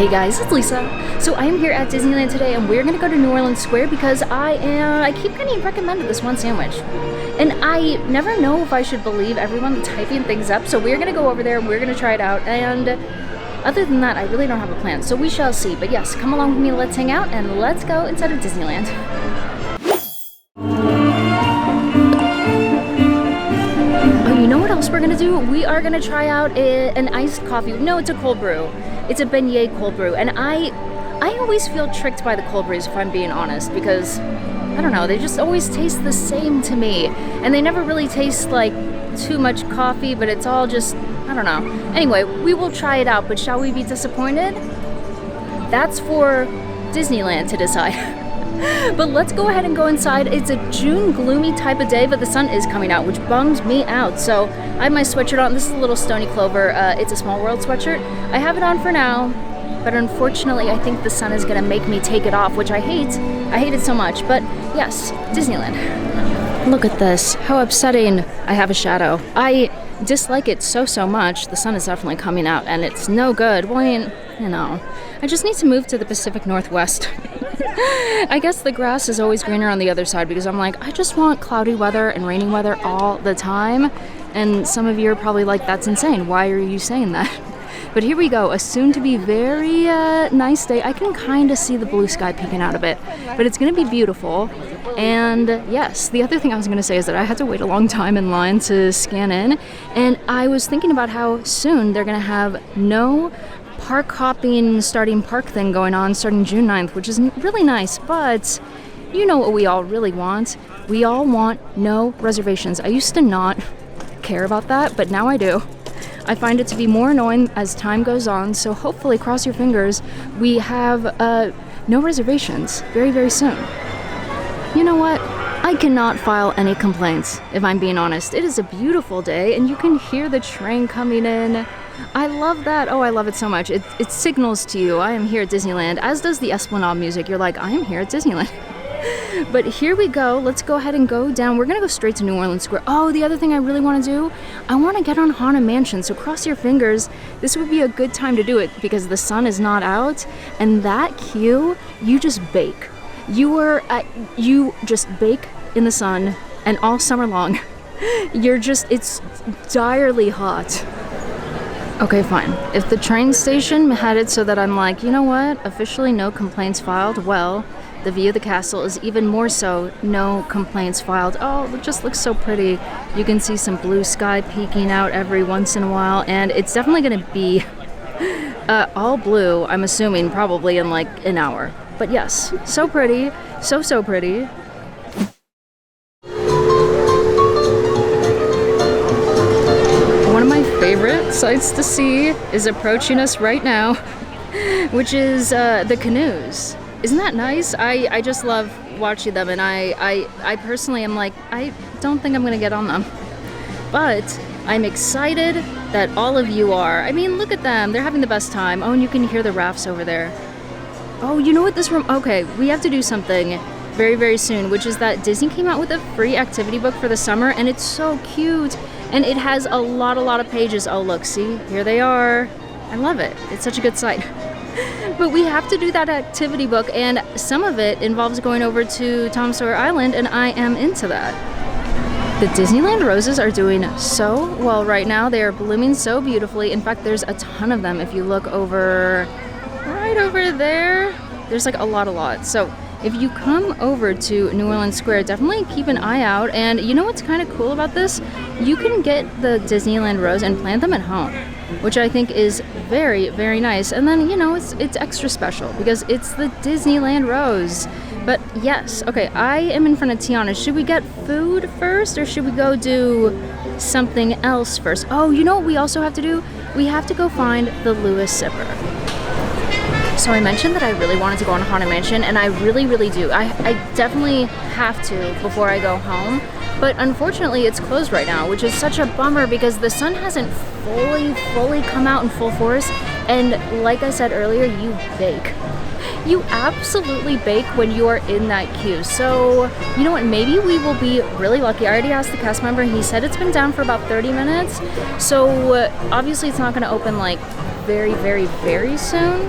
Hey guys, it's Lisa. So I am here at Disneyland today and we're gonna go to New Orleans Square because I keep getting recommended this one sandwich. And I never know if I should believe everyone typing things up, so we're gonna go over there and we're gonna try it out, and other than that, I really don't have a plan, so we shall see. But yes, come along with me, let's hang out, and let's go inside of Disneyland. Oh, you know what else we're gonna do? We are gonna try out an iced coffee. No, it's a cold brew. It's a Beignet cold brew, and I always feel tricked by the cold brews, if I'm being honest, because I don't know, they just always taste the same to me, and they never really taste like too much coffee, but it's all just, I don't know. Anyway, we will try it out, but shall we be disappointed? That's for Disneyland to decide. But let's go ahead and go inside. It's a June gloomy type of day, but the sun is coming out, which bums me out. So I have my sweatshirt on. This is a little Stony Clover. It's a Small World sweatshirt. I have it on for now, but unfortunately I think the sun is gonna make me take it off, which I hate. I hate it so much, but yes, Disneyland. Look at this, how upsetting. I have a shadow. I dislike it so much. The sun is definitely coming out and it's no good. Well, I mean, you know, I just need to move to the Pacific Northwest. I guess the grass is always greener on the other side because I'm like, I just want cloudy weather and rainy weather all the time. And some of you are probably like, that's insane. Why are you saying that? But here we go, a soon-to-be very nice day. I can kind of see the blue sky peeking out a bit, but it's going to be beautiful. And yes, the other thing I was going to say is that I had to wait a long time in line to scan in, and I was thinking about how soon they're going to have no park hopping starting park thing going on starting June 9th, which is really nice, but you know what we all really want? We all want no reservations. I used to not care about that, but now I do. I find it to be more annoying as time goes on, so hopefully, cross your fingers, we have no reservations very soon. You know what? I cannot file any complaints, if I'm being honest. It is a beautiful day, and you can hear the train coming in. I love that. Oh, I love it so much. It signals to you, I am here at Disneyland, as does the Esplanade music. You're like, I am here at Disneyland. But here we go. Let's go ahead and go down. We're gonna go straight to New Orleans Square. Oh, the other thing I really want to do, I want to get on Haunted Mansion. So cross your fingers. This would be a good time to do it because the sun is not out, and that queue, you just bake. You just bake in the sun, and all summer long, it's direly hot. Okay, fine. If the train station had it so that I'm like, you know what, officially no complaints filed, well, the view of the castle is even more so no complaints filed. Oh, it just looks so pretty. You can see some blue sky peeking out every once in a while, and it's definitely going to be all blue, I'm assuming, probably in like an hour. But yes, so pretty, so pretty. One of my favorite sights to see is approaching us right now, which is the canoes. Isn't that nice? I just love watching them, and I personally am like, I don't think I'm gonna get on them. But I'm excited that all of you are. I mean, look at them, they're having the best time. Oh, and you can hear the rafts over there. Oh, you know what this room, okay, we have to do something very soon, which is that Disney came out with a free activity book for the summer, and it's so cute. And it has a lot of pages. Oh, look, see, here they are. I love it, it's such a good sight. But we have to do that activity book, and some of it involves going over to Tom Sawyer Island, and I am into that. The Disneyland roses are doing so well right now. They are blooming so beautifully. In fact, there's a ton of them. If you look over, right over there, there's like a lot. So if you come over to New Orleans Square, definitely keep an eye out. And you know what's kind of cool about this? You can get the Disneyland rose and plant them at home, which I think is very nice. And then, you know, it's extra special because it's the Disneyland rose. But yes, okay, I am in front of Tiana. Should we get food first, or should we go do something else first? Oh, you know what we also have to do? We have to go find the Lewis Sipper. So I mentioned that I really wanted to go on Haunted Mansion, and I really do. I definitely have to before I go home. But unfortunately, it's closed right now, which is such a bummer because the sun hasn't fully come out in full force. And like I said earlier, you bake. You absolutely bake when you are in that queue. So, you know what, maybe we will be really lucky. I already asked the cast member, and he said it's been down for about 30 minutes. So, obviously it's not going to open like very soon.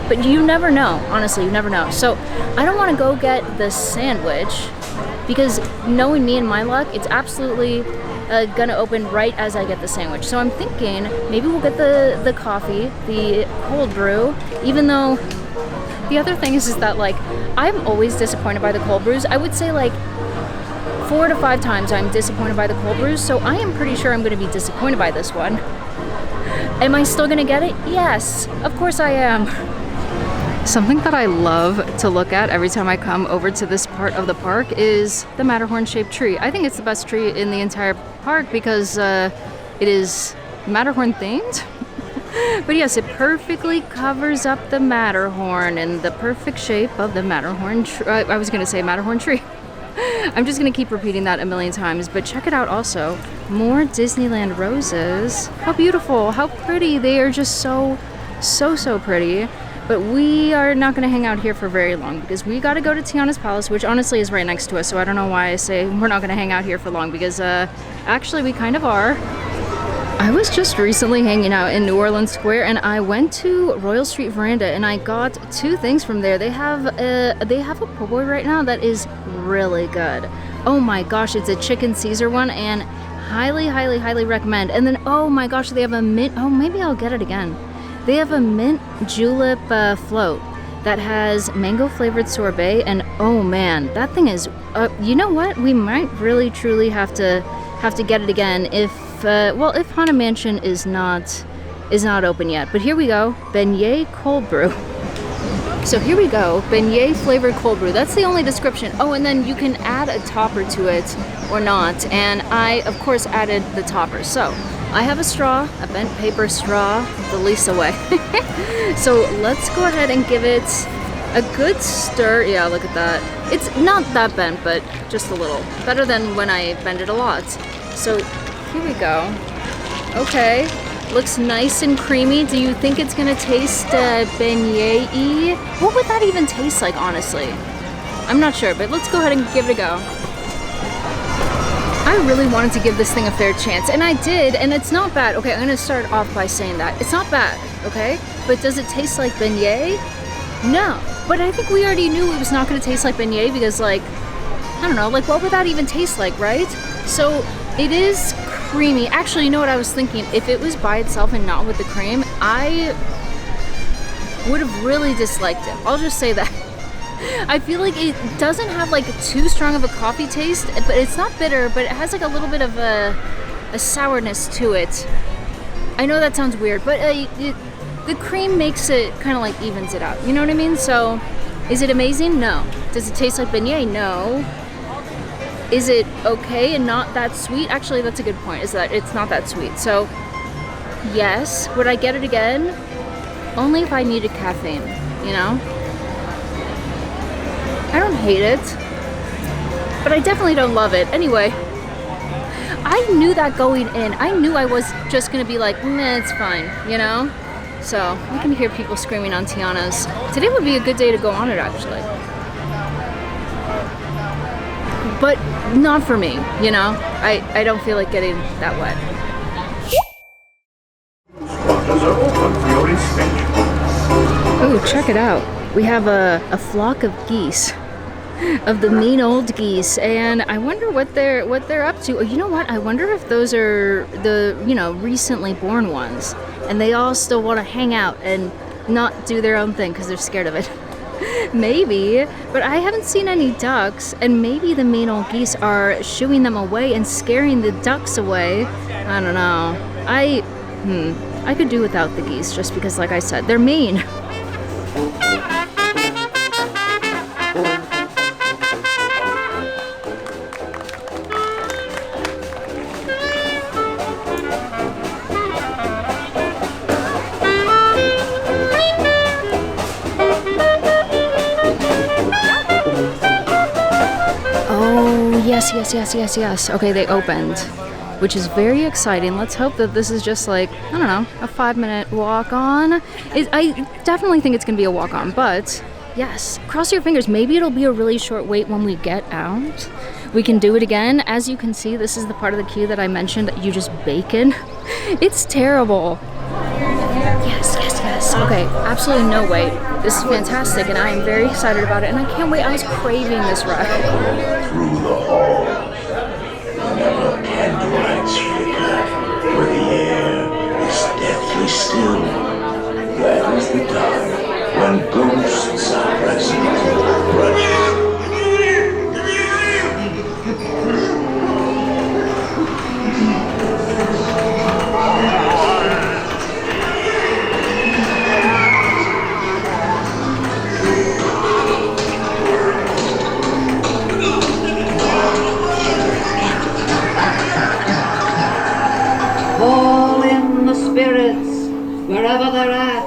But you never know, honestly, you never know. So I don't want to go get the sandwich because knowing me and my luck, it's absolutely gonna open right as I get the sandwich. So I'm thinking maybe we'll get the coffee, the cold brew, even though the other thing is that like I'm always disappointed by the cold brews. I would say like 4 to 5 times I'm disappointed by the cold brews, so I am pretty sure I'm gonna be disappointed by this one. Am I still gonna get it? Yes, of course I am. Something that I love to look at every time I come over to this part of the park is the Matterhorn-shaped tree. I think it's the best tree in the entire park because it is Matterhorn themed. But yes, it perfectly covers up the Matterhorn in the perfect shape of the Matterhorn I was gonna say Matterhorn tree. I'm just gonna keep repeating that a million times, but check it out also. More Disneyland roses. How beautiful, how pretty. They are just so pretty. But we are not gonna hang out here for very long because we gotta go to Tiana's Palace, which honestly is right next to us, so I don't know why I say we're not gonna hang out here for long because actually we kind of are. I was just recently hanging out in New Orleans Square and I went to Royal Street Veranda and I got 2 things from there. They have a po' boy right now that is really good. Oh my gosh, it's a chicken Caesar one and highly recommend. And then oh my gosh, they have a mint, oh maybe I'll get it again. They have a mint julep float that has mango flavored sorbet and oh man, that thing is you know what, we might really truly have to get it again if if Haunted Mansion is not open yet. But here we go, Beignet cold brew. So here we go, Beignet flavored cold brew. That's the only description. Oh, and then you can add a topper to it or not. And I, of course, added the topper. So I have a straw, a bent paper straw, the Lisa way. So let's go ahead and give it a good stir. Yeah, look at that. It's not that bent, but just a little. Better than when I bend it a lot. So here we go. Okay, looks nice and creamy. Do you think it's gonna taste beignet-y? What would that even taste like, honestly? I'm not sure, but let's go ahead and give it a go. I really wanted to give this thing a fair chance, and I did, and it's not bad. Okay, I'm gonna start off by saying that. It's not bad, okay? But does it taste like beignet? No, but I think we already knew it was not gonna taste like beignet because like, I don't know, like what would that even taste like, right? So it is creamy. Actually, you know what I was thinking? If it was by itself and not with the cream, I would have really disliked it. I'll just say that. I feel like it doesn't have like too strong of a coffee taste, but it's not bitter, but it has like a little bit of a sourness to it. I know that sounds weird, but the cream makes it kind of like evens it out. You know what I mean? So is it amazing? No. Does it taste like beignet? No. Is it okay and not that sweet? Actually, that's a good point, is that it's not that sweet. So, yes. Would I get it again? Only if I needed caffeine, you know? I don't hate it, but I definitely don't love it. Anyway, I knew that going in. I knew I was just gonna be like, nah, it's fine, you know? So, you can hear people screaming on Tiana's. Today would be a good day to go on it, actually. But not for me, you know? I don't feel like getting that wet. Oh, check it out. We have a flock of geese, of the mean old geese, and I wonder what they're up to. Oh, you know what? I wonder if those are the, you know, recently born ones, and they all still want to hang out and not do their own thing because they're scared of it. Maybe, but I haven't seen any ducks, and maybe the mean old geese are shooing them away and scaring the ducks away. I don't know. I could do without the geese just because, like I said, they're mean. Yes. Okay, they opened, which is very exciting. Let's hope that this is just like, I don't know, a 5-minute walk on. I definitely think it's gonna be a walk on, but yes, cross your fingers. Maybe it'll be a really short wait when we get out. We can do it again. As you can see, this is the part of the queue that I mentioned that you just bake in. It's terrible. Yes. Okay, absolutely no wait. This is fantastic, and I am very excited about it, and I can't wait. I was craving this ride. Through the hall, never candlelights flicker, where the air is deathly still. That is the time when ghosts are present. Call in the spirits wherever they're at.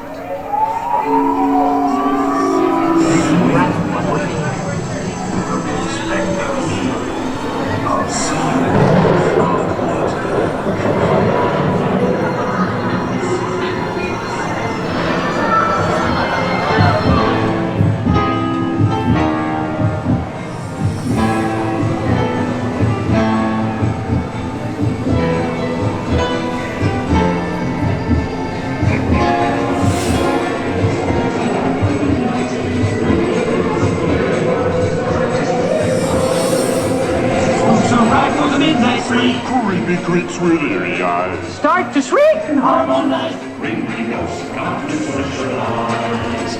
Creepy creeps with eerie eyes. Start to shriek and Harmonize, bring the ghost come to socialize.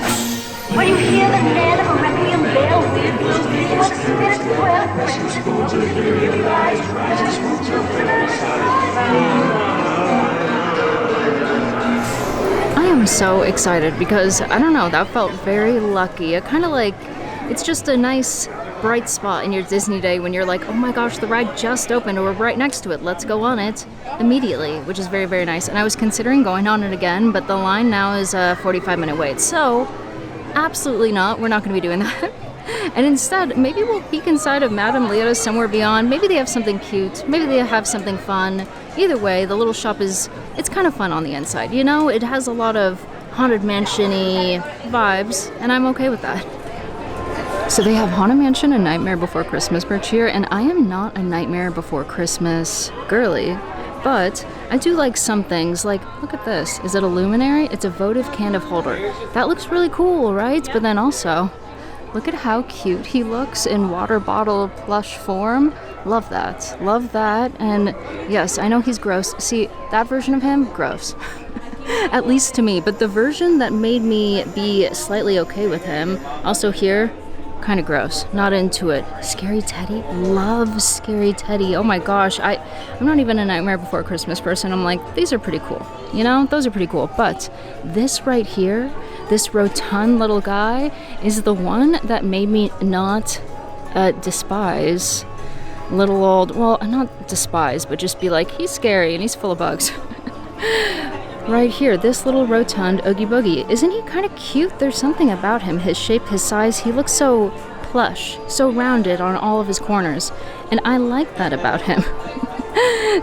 When you hear the knell of a requiem bell, what spirits dwell, I am so excited because, I don't know, that felt very lucky. It kind of like, it's just a nice bright spot in your Disney day when you're like, oh my gosh, the ride just opened, or we're right next to it, let's go on it immediately, which is very, very nice. And I was considering going on it again, but the line now is a 45-minute wait, so absolutely not, we're not going to be doing that. And instead, maybe we'll peek inside of Madame Leota Somewhere Beyond. Maybe they have something cute, maybe they have something fun. Either way, the little shop it's kind of fun on the inside, you know? It has a lot of Haunted Mansion-y vibes, and I'm okay with that. So they have Haunted Mansion and Nightmare Before Christmas merch here, and I am not a Nightmare Before Christmas girly, but I do like some things, like, look at this. Is it a luminary? It's a votive candle holder. That looks really cool, right? But then also, look at how cute he looks in water bottle plush form. Love that. Love that. And yes, I know he's gross. See, that version of him, gross. At least to me. But the version that made me be slightly okay with him, also here, kind of gross. Not into it. Scary Teddy? Love Scary Teddy. Oh my gosh. I'm not even a Nightmare Before Christmas person. I'm like, these are pretty cool. You know, those are pretty cool. But this right here, this rotund little guy, is the one that made me not despise little old, well, not despise, but just be like, he's scary and he's full of bugs. Right here, this little rotund Oogie Boogie. Isn't he kind of cute? There's something about him. His shape, his size, he looks so plush, so rounded on all of his corners. And I like that about him.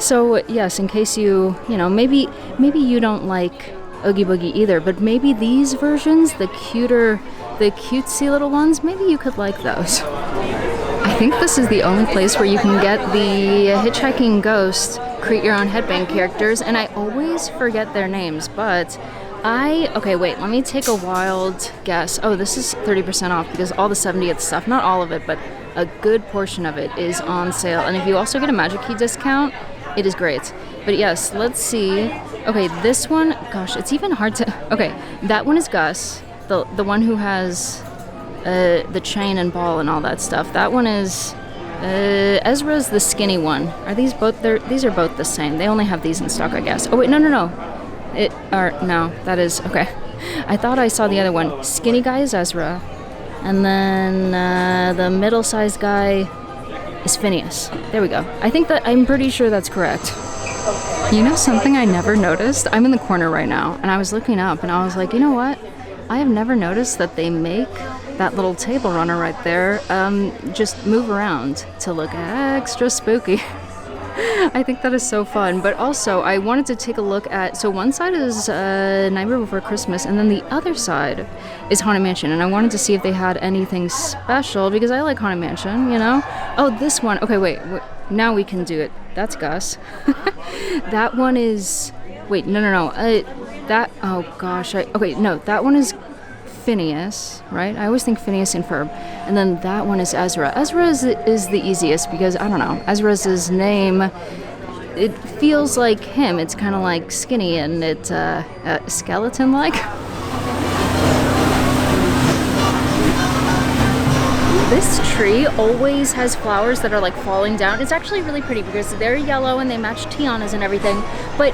So, yes, in case you know, maybe you don't like Oogie Boogie either, but maybe these versions, the cutesy little ones, maybe you could like those. I think this is the only place where you can get the Hitchhiking Ghost create your own headband characters, and I always forget their names, but okay, wait, let me take a wild guess. Oh, this is 30% off because all the 70th stuff, not all of it, but a good portion of it is on sale. And if you also get a Magic Key discount, it is great. But yes, let's see. Okay, this one, gosh, it's even hard to, okay, that one is Gus, the one who has the chain and ball and all that stuff. That one is Ezra's the skinny one. Are these both? These are both the same. They only have these in stock, I guess. Oh wait, no. No, that is okay. I thought I saw the other one. Skinny guy is Ezra, and then the middle-sized guy is Phineas. There we go. I'm pretty sure that's correct. You know something I never noticed? I'm in the corner right now, and I was looking up, and I was like, you know what? I have never noticed that they make that little table runner right there just move around to look extra spooky. I think that is so fun. But also, I wanted to take a look at, so one side is Nightmare Before Christmas, and then the other side is Haunted Mansion, and I wanted to see if they had anything special, because I like Haunted Mansion, you know? Oh, this one. Okay, wait. Now we can do it. That's Gus. That one is, wait, no. that, oh gosh, okay, no, that one is Phineas, right? I always think Phineas and Ferb. And then that one is Ezra. Ezra is the easiest because, I don't know, Ezra's his name, it feels like him. It's kind of like skinny and it's skeleton-like. This tree always has flowers that are like falling down. It's actually really pretty because they're yellow and they match Tiana's and everything. But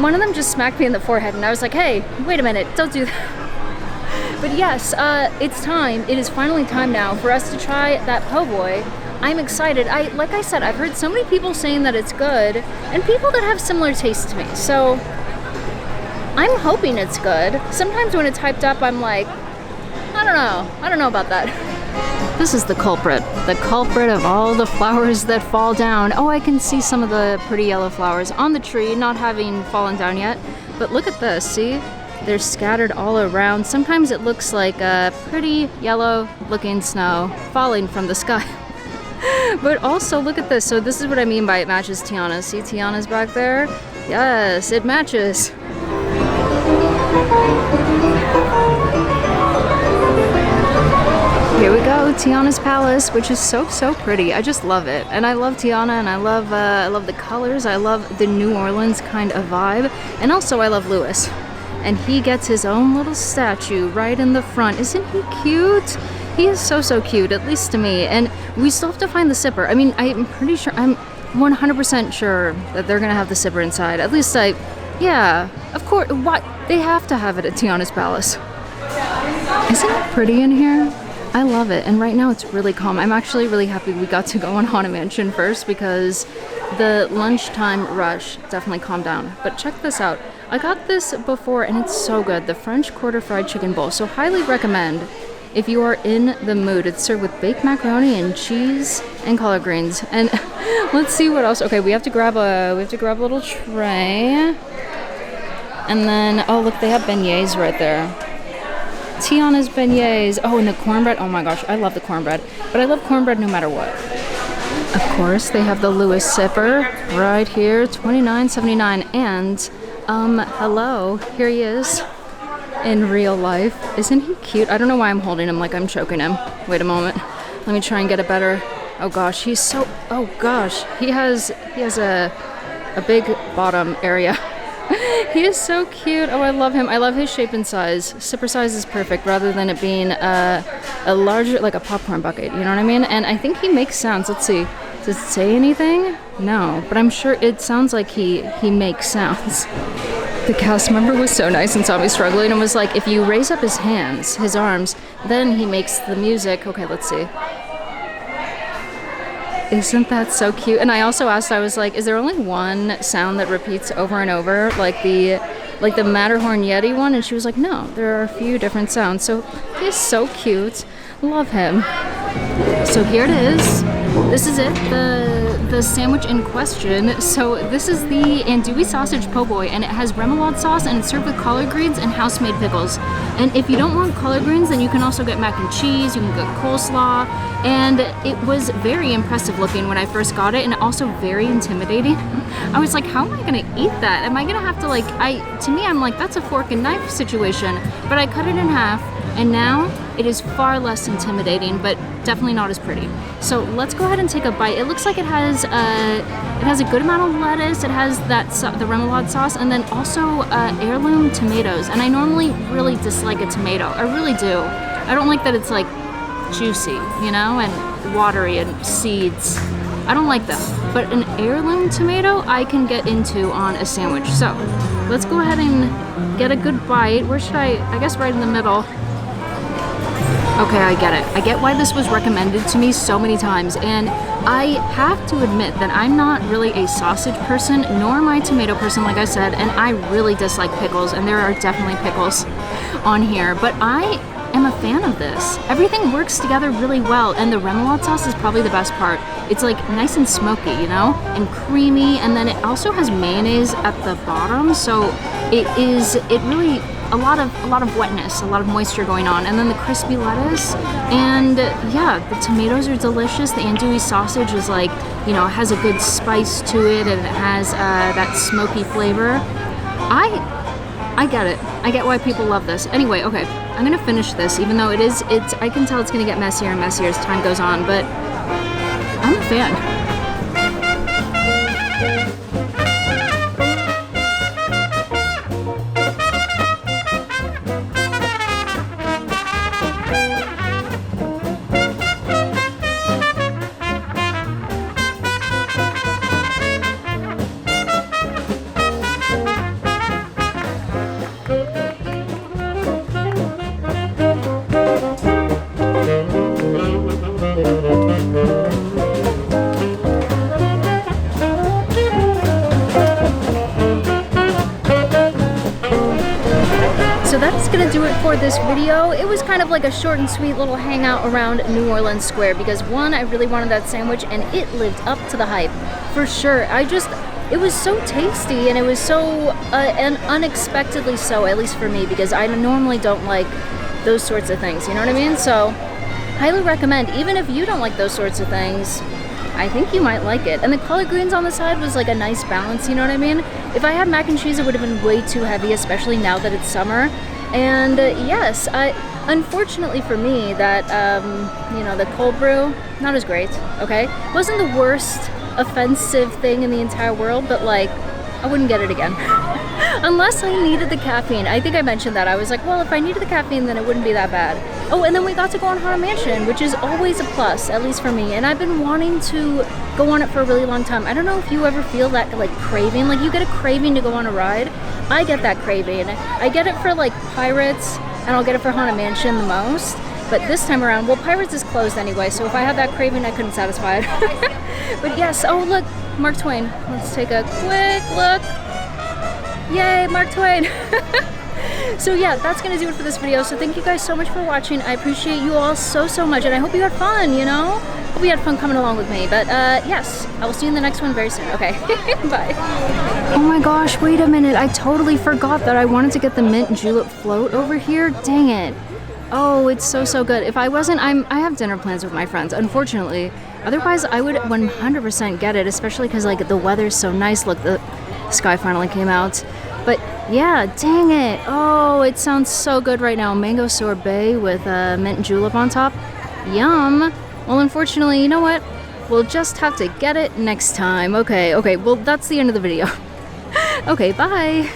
one of them just smacked me in the forehead and I was like, hey, wait a minute, don't do that. But yes, it's time. It is finally time now for us to try that po' boy. I'm excited. Like I said, I've heard so many people saying that it's good and people that have similar tastes to me. So I'm hoping it's good. Sometimes when it's hyped up, I'm like, I don't know about that. This is the culprit of all the flowers that fall down. Oh, I can see some of the pretty yellow flowers on the tree, not having fallen down yet. But look at this, see? They're scattered all around. Sometimes it looks like a pretty yellow looking snow falling from the sky. But also look at this. So this is what I mean by it matches Tiana. See Tiana's back there? Yes, it matches. Here we go, Tiana's Palace, which is so pretty. I just love it, and I love Tiana, and I love the colors. I love the New Orleans kind of vibe, and also I love Louis, and he gets his own little statue right in the front. Isn't he cute? He is so cute, at least to me. And we still have to find the zipper. I mean, I'm pretty sure, I'm 100% sure that they're gonna have the zipper inside. At least yeah, of course. What? They have to have it at Tiana's Palace. Isn't it pretty in here? I love it, and right now it's really calm. I'm actually really happy we got to go on Haunted Mansion first because the lunchtime rush definitely calmed down. But check this out. I got this before and it's so good. The French Quarter Fried Chicken Bowl. So highly recommend if you are in the mood. It's served with baked macaroni and cheese and collard greens. And let's see what else. Okay, we have to grab a little tray. And then, oh look, they have beignets right there. Tiana's beignets. Oh, and the cornbread. Oh my gosh, I love the cornbread. But I love cornbread no matter what. Of course, they have the Louis zipper right here, $29.79. And, hello, here he is in real life. Isn't he cute? I don't know why I'm holding him like I'm choking him. Wait a moment. Let me try and get a better. Oh gosh, he's so. Oh gosh, he has a big bottom area. He is so cute. Oh, I love him. I love his shape and size. Zipper size is perfect rather than it being a larger, like a popcorn bucket. You know what I mean? And I think he makes sounds. Let's see. Does it say anything? No, but I'm sure it sounds like he makes sounds. The cast member was so nice and saw me struggling and was like, if you raise up his hands, his arms, then he makes the music. Okay, let's see. Isn't that so cute? And I also asked, I was like, is there only one sound that repeats over and over, like the Matterhorn Yeti one? And she was like, no, there are a few different sounds. So he's so cute. Love him. So here it is. This is it, the sandwich in question. So this is the andouille sausage po' boy, and it has remoulade sauce, and it's served with collard greens and house-made pickles. And if you don't want collard greens, then you can also get mac and cheese, you can get coleslaw, and it was very impressive looking when I first got it, and also very intimidating. I was like, how am I gonna eat that? Am I gonna have to to me, I'm like, that's a fork and knife situation, but I cut it in half, and now it is far less intimidating, but definitely not as pretty. So let's go ahead and take a bite. It looks like it has a good amount of lettuce. It has the remoulade sauce, and then also heirloom tomatoes. And I normally really dislike a tomato. I really do. I don't like that it's like juicy, you know, and watery and seeds. I don't like that. But an heirloom tomato I can get into on a sandwich. So let's go ahead and get a good bite. Where should I guess right in the middle. Okay, I get it. I get why this was recommended to me so many times, and I have to admit that I'm not really a sausage person, nor am I a tomato person, like I said, and I really dislike pickles, and there are definitely pickles on here, but I am a fan of this. Everything works together really well, and the remoulade sauce is probably the best part. It's like nice and smoky, you know, and creamy, and then it also has mayonnaise at the bottom, so it really a lot of wetness, a lot of moisture going on, and then the crispy lettuce, and yeah, the tomatoes are delicious. The andouille sausage is like, you know, has a good spice to it, and it has that smoky flavor. I get it. I get why people love this. Anyway, okay, I'm gonna finish this, even though I can tell it's gonna get messier and messier as time goes on, but I'm a fan. So that's gonna do it for this video. It was kind of like a short and sweet little hangout around New Orleans Square because one, I really wanted that sandwich and it lived up to the hype, for sure. It was so tasty and it was so, and unexpectedly so, at least for me, because I normally don't like those sorts of things, you know what I mean? So, highly recommend, even if you don't like those sorts of things, I think you might like it. And the collard greens on the side was like a nice balance, you know what I mean? If I had mac and cheese, it would have been way too heavy, especially now that it's summer. And yes, unfortunately for me, that, you know, the cold brew, not as great, okay? Wasn't the worst offensive thing in the entire world, but like, I wouldn't get it again. Unless I needed the caffeine. I think I mentioned that. I was like, well, if I needed the caffeine, then it wouldn't be that bad. Oh, and then we got to go on Haunted Mansion, which is always a plus, at least for me. And I've been wanting to go on it for a really long time. I don't know if you ever feel that like craving, like you get a craving to go on a ride. I get that craving. I get it for like Pirates, and I'll get it for Haunted Mansion the most. But this time around, well, Pirates is closed anyway, so if I had that craving, I couldn't satisfy it. But yes, oh look, Mark Twain. Let's take a quick look. Yay, Mark Twain. So yeah, that's gonna do it for this video. So thank you guys so much for watching. I appreciate you all so much, and I hope you had fun, you know? Hope you had fun coming along with me. But yes, I will see you in the next one very soon. Okay, bye. Oh my gosh, wait a minute. I totally forgot that I wanted to get the mint julep float over here. Dang it. Oh, it's so good. If I wasn't, I have dinner plans with my friends, unfortunately. Otherwise, I would 100% get it, especially because like the weather's so nice. Look, the sky finally came out. But yeah, dang it. Oh, it sounds so good right now. Mango sorbet with mint julep on top. Yum. Well, unfortunately, you know what? We'll just have to get it next time. Okay, well, that's the end of the video. Okay, bye.